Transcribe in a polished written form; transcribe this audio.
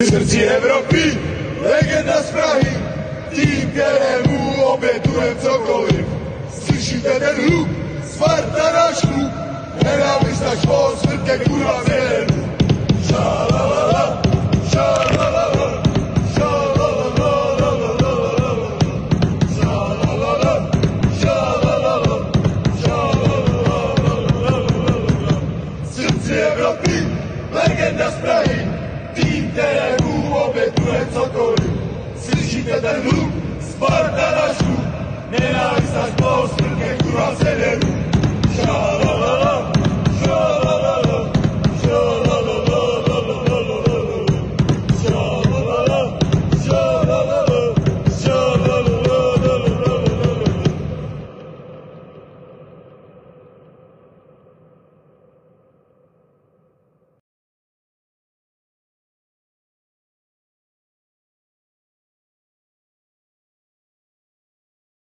V srdci Evropy, legenda z Prahy, tým, kterému obětujem cokoliv. Slyšíte ten hluk, Sparta náš klub, nenávist až po smrt ke kurva zelenou. Šalalala, šalalala, šalalala, šalalala, šalalala, šalalala. V srdci Evropy, legenda z Prahy, tým, kterému obětuje cokoliv. Slyšíte ten hluk, Sparta náš klub, nenávist až po smrt ke kurva zelenou.